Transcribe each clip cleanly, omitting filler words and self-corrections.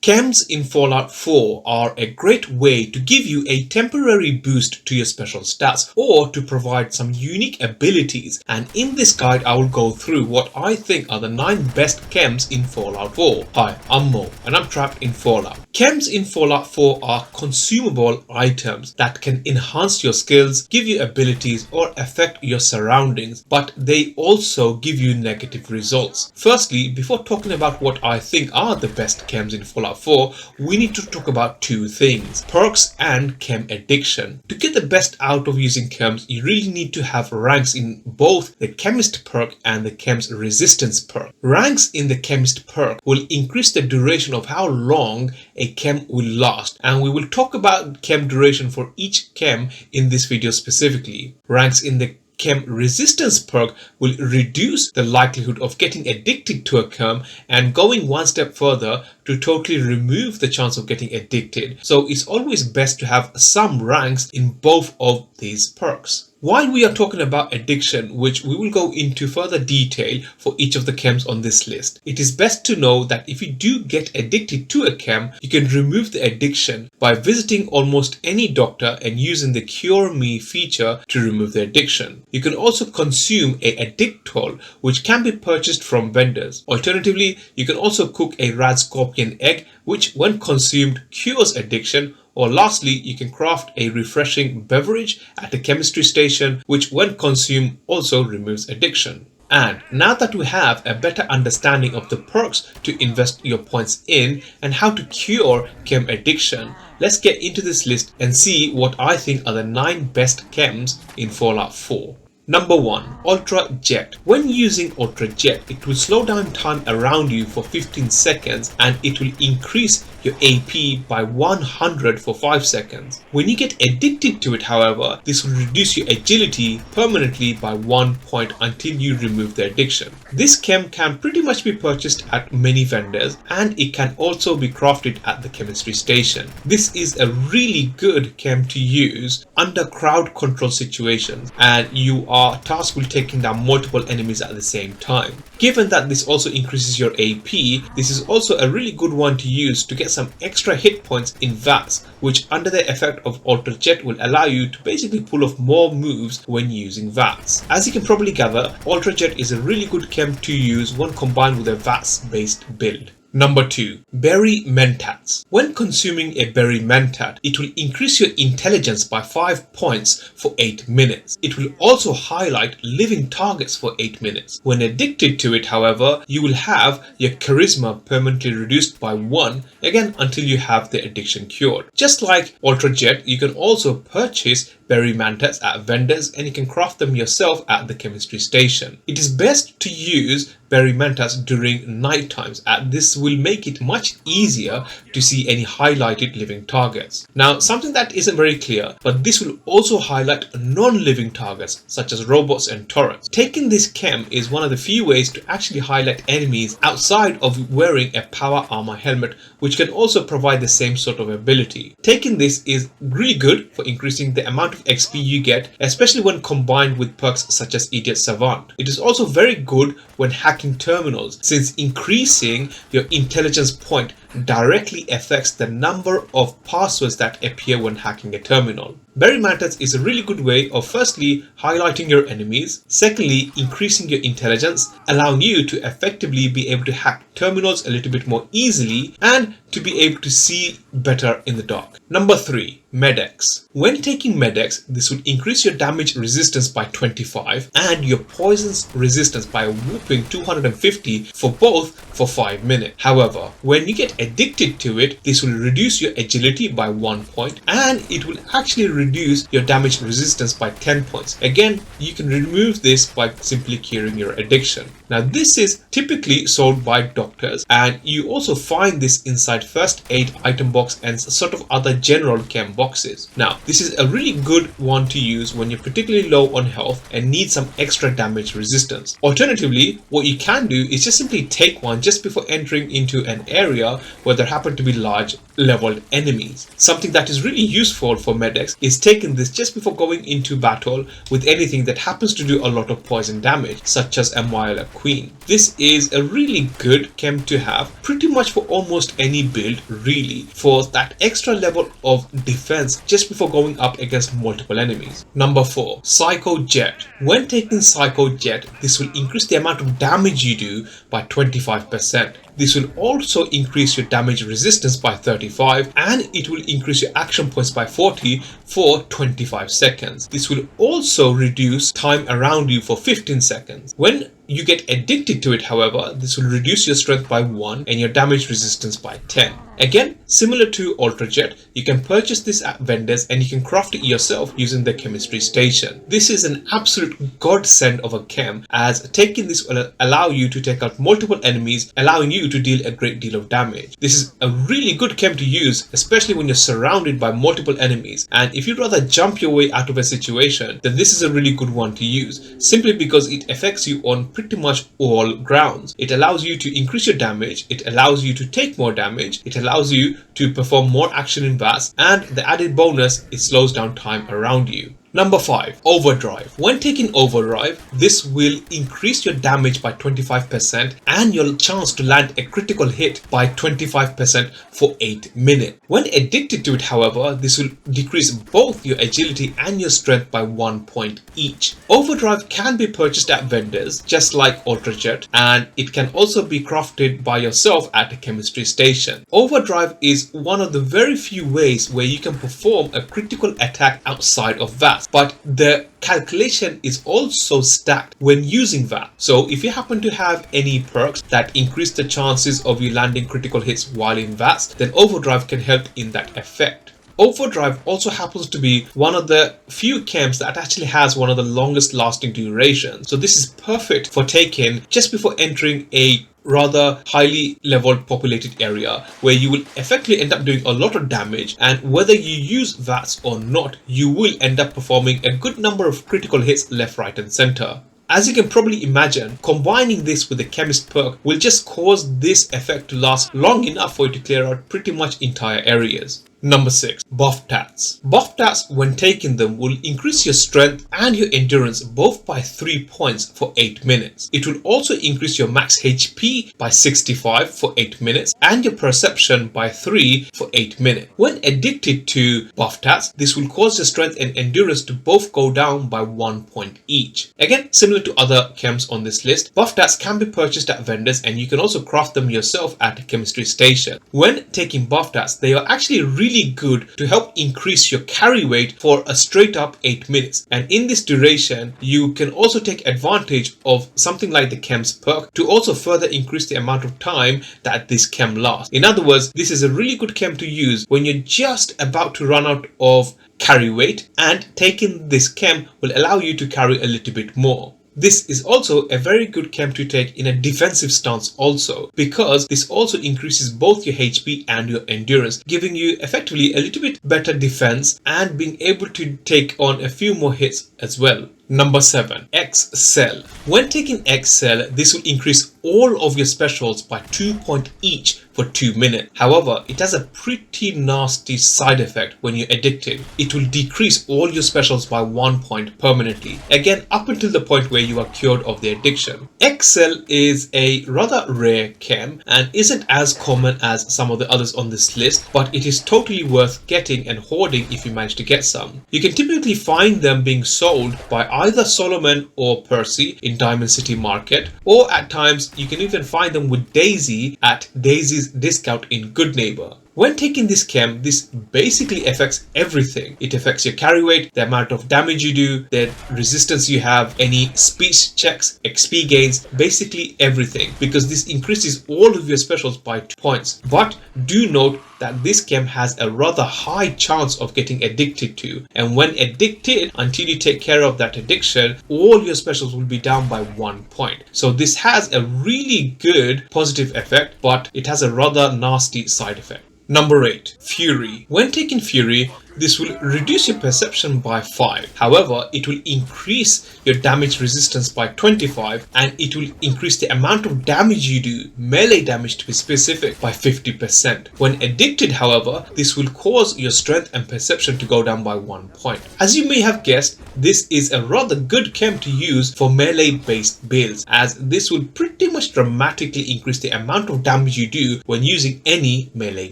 Chems in Fallout 4 are a great way to give you a temporary boost to your special stats or to provide some unique abilities, and in this guide I will go through what I think are the 9 best chems in Fallout 4. Hi, I'm Mo and I'm trapped in Fallout. Chems in Fallout 4 are consumable items that can enhance your skills, give you abilities or affect your surroundings, but they also give you negative results. Firstly, before talking about what I think are the best chems in Fallout 4, we need to talk about two things: perks and chem addiction. To get the best out of using chems, you really need to have ranks in both the chemist perk and the chems resistance perk. Ranks in the chemist perk will increase the duration of how long a chem will last, and we will talk about chem duration for each chem in this video specifically. Ranks in the chem resistance perk will reduce the likelihood of getting addicted to a chem, and going one step further to totally remove the chance of getting addicted. So it's always best to have some ranks in both of these perks. While we are talking about addiction, which we will go into further detail for each of the chems on this list, it is best to know that if you do get addicted to a chem, you can remove the addiction by visiting almost any doctor and using the Cure Me feature to remove the addiction. You can also consume a addictol, which can be purchased from vendors. Alternatively, you can also cook a rad scorpion egg, which when consumed cures addiction. Or lastly, you can craft a refreshing beverage at a chemistry station, which when consumed also removes addiction. And now that we have a better understanding of the perks to invest your points in and how to cure chem addiction, let's get into this list and see what I think are the 9 best chems in Fallout 4. Number 1. Ultra Jet. When using Ultra Jet, it will slow down time around you for 15 seconds and it will increase your AP by 100 for 5 seconds. When you get addicted to it, however, this will reduce your agility permanently by 1 point until you remove the addiction. This chem can pretty much be purchased at many vendors, and it can also be crafted at the chemistry station. This is a really good chem to use under crowd control situations and you are tasked with taking down multiple enemies at the same time. Given that this also increases your AP, this is also a really good one to use to get some extra hit points in VATS, which under the effect of Ultra Jet will allow you to basically pull off more moves when using VATS. As you can probably gather, Ultra Jet is a really good chem to use when combined with a VATS based build. Number 2. Berry Mentats. When consuming a berry mentat, it will increase your intelligence by 5 points for 8 minutes. It will also highlight living targets for 8 minutes. When addicted to it, however, you will have your charisma permanently reduced by 1, again until you have the addiction cured. Just like Ultra Jet, you can also purchase berry mentats at vendors and you can craft them yourself at the chemistry station. It is best to use berry mentats during night times, as this will make it much easier to see any highlighted living targets. Now, something that isn't very clear, but this will also highlight non-living targets such as robots and turrets. Taking this chem is one of the few ways to actually highlight enemies outside of wearing a power armor helmet, which can also provide the same sort of ability. Taking this is really good for increasing the amount of XP you get, especially when combined with perks such as Idiot Savant. It is also very good when hacking terminals, since increasing your intelligence point directly affects the number of passwords that appear when hacking a terminal. Berry Mentats is a really good way of firstly highlighting your enemies, secondly increasing your intelligence, allowing you to effectively be able to hack terminals a little bit more easily and to be able to see better in the dark. Number 3. Med-X. When taking Med-X, this will increase your damage resistance by 25 and your poison's resistance by a whopping 250 for both for 5 minutes. However, when you get addicted to it, this will reduce your agility by 1 point and it will actually reduce your damage resistance by 10 points. Again, you can remove this by simply curing your addiction. Now, this is typically sold by doctors and you also find this inside first aid item box and sort of other general chem boxes. Now, this is a really good one to use when you're particularly low on health and need some extra damage resistance. Alternatively, what you can do is just simply take one just before entering into an area where there happen to be large leveled enemies. Something that is really useful for Med-X is taking this just before going into battle with anything that happens to do a lot of poison damage, such as a Mile Queen. This is a really good chem to have pretty much for almost any build really, for that extra level of defense just before going up against multiple enemies. Number 4. Psycho Jet. When taking Psycho Jet, this will increase the amount of damage you do by 25%. This will also increase your damage resistance by 35 and it will increase your action points by 40 for 25 seconds. This will also reduce time around you for 15 seconds. When you get addicted to it, however, this will reduce your strength by 1 and your damage resistance by 10. Again, similar to Ultra Jet, you can purchase this at vendors and you can craft it yourself using the chemistry station. This is an absolute godsend of a chem, as taking this will allow you to take out multiple enemies, allowing you to deal a great deal of damage. This is a really good chem to use, especially when you're surrounded by multiple enemies, and if you'd rather jump your way out of a situation, then this is a really good one to use, simply because it affects you on pretty much all grounds. It allows you to increase your damage, it allows you to take more damage, it allows you to perform more action in VATS, and the added bonus, it slows down time around you. Number 5. Overdrive. When taking Overdrive, this will increase your damage by 25% and your chance to land a critical hit by 25% for 8 minutes. When addicted to it, however, this will decrease both your agility and your strength by 1 point each. Overdrive can be purchased at vendors, just like Ultra Jet, and it can also be crafted by yourself at a chemistry station. Overdrive is one of the very few ways where you can perform a critical attack outside of VATS. But the calculation is also stacked when using VATS. So if you happen to have any perks that increase the chances of you landing critical hits while in VATS, then Overdrive can help in that effect. Overdrive also happens to be one of the few chems that actually has one of the longest lasting durations. So this is perfect for taking just before entering a rather highly leveled populated area where you will effectively end up doing a lot of damage, and whether you use VATS or not, you will end up performing a good number of critical hits left, right and center. As you can probably imagine, combining this with the chemist perk will just cause this effect to last long enough for you to clear out pretty much entire areas. Number 6. Bufftats. Bufftats, when taking them, will increase your strength and your endurance both by 3 points for 8 minutes. It will also increase your max HP by 65 for 8 minutes and your perception by 3 for 8 minutes. When addicted to Bufftats, this will cause your strength and endurance to both go down by 1 point each. Again, similar to other chems on this list, Bufftats can be purchased at vendors and you can also craft them yourself at a chemistry station. When taking Bufftats, they are actually really good to help increase your carry weight for a straight up 8 minutes, and in this duration you can also take advantage of something like the chem's perk to also further increase the amount of time that this chem lasts. In other words, this is a really good chem to use when you're just about to run out of carry weight, and taking this chem will allow you to carry a little bit more. This is also a very good chem to take in a defensive stance also, because this also increases both your HP and your endurance, giving you effectively a little bit better defense and being able to take on a few more hits as well. Number 7. Excel. When taking Excel, this will increase all of your specials by 2 points each for 2 minutes. However, it has a pretty nasty side effect when you're addicted. It will decrease all your specials by 1 point permanently, again up until the point where you are cured of the addiction. Excel is a rather rare chem and isn't as common as some of the others on this list, but it is totally worth getting and hoarding if you manage to get some. You can typically find them being sold by either Solomon or Percy in Diamond City Market, or at times you can even find them with Daisy at Daisy's Discount in Good Neighbor. When taking this chem, this basically affects everything. It affects your carry weight, the amount of damage you do, the resistance you have, any speech checks, XP gains, basically everything, because this increases all of your specials by 2 points. But do note that this chem has a rather high chance of getting addicted to, and when addicted, until you take care of that addiction, all your specials will be down by 1 point. So this has a really good positive effect, but it has a rather nasty side effect. Number 8. Fury. When taking Fury, this will reduce your perception by 5. However, it will increase your damage resistance by 25, and it will increase the amount of damage you do, melee damage to be specific, by 50%. When addicted, however, this will cause your strength and perception to go down by 1 point. As you may have guessed, this is a rather good chem to use for melee based builds, as this will pretty much dramatically increase the amount of damage you do when using any melee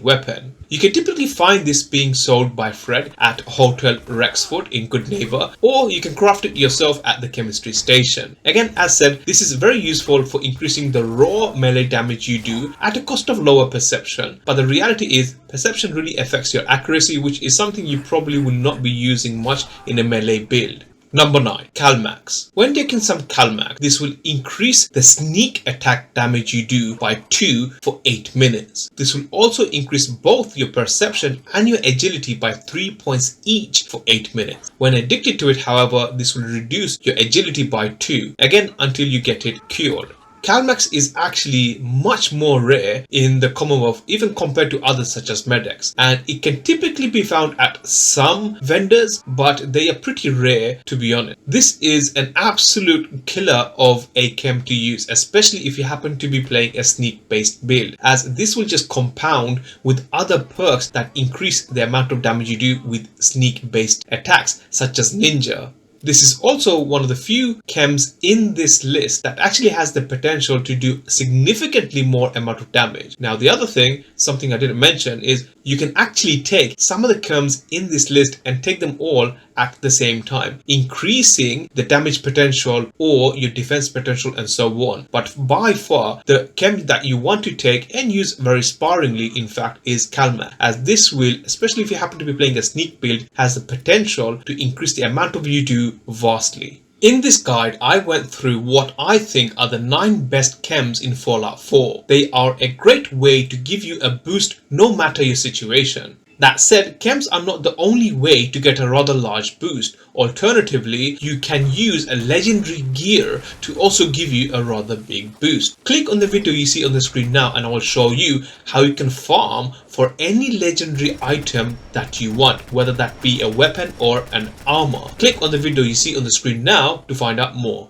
weapon. You can typically find this being sold by Fred at Hotel Rexford in Good Neighbor, or you can craft it yourself at the chemistry station. Again, as said, this is very useful for increasing the raw melee damage you do at a cost of lower perception, but the reality is perception really affects your accuracy, which is something you probably will not be using much in a melee build. Number 9. Calmex. When taking some Calmex, this will increase the sneak attack damage you do by 2 for 8 minutes. This will also increase both your perception and your agility by 3 points each for 8 minutes. When addicted to it, however, this will reduce your agility by 2, again until you get it cured. Calmex is actually much more rare in the Commonwealth, even compared to others such as Medex, and it can typically be found at some vendors, but they are pretty rare, to be honest. This is an absolute killer of a chem to use, especially if you happen to be playing a sneak based build, as this will just compound with other perks that increase the amount of damage you do with sneak based attacks such as Ninja. This is also one of the few chems in this list that actually has the potential to do significantly more amount of damage. Now, the other thing, something I didn't mention, is you can actually take some of the chems in this list and take them all at the same time, increasing the damage potential or your defense potential and so on. But by far, the chem that you want to take and use very sparingly, in fact, is Calmex, as this will, especially if you happen to be playing a sneak build, has the potential to increase the amount of you do vastly. In this guide, I went through what I think are the 9 best chems in Fallout 4. They are a great way to give you a boost no matter your situation. That said, chems are not the only way to get a rather large boost. Alternatively, you can use a legendary gear to also give you a rather big boost. Click on the video you see on the screen now and I will show you how you can farm for any legendary item that you want, whether that be a weapon or an armor. Click on the video you see on the screen now to find out more.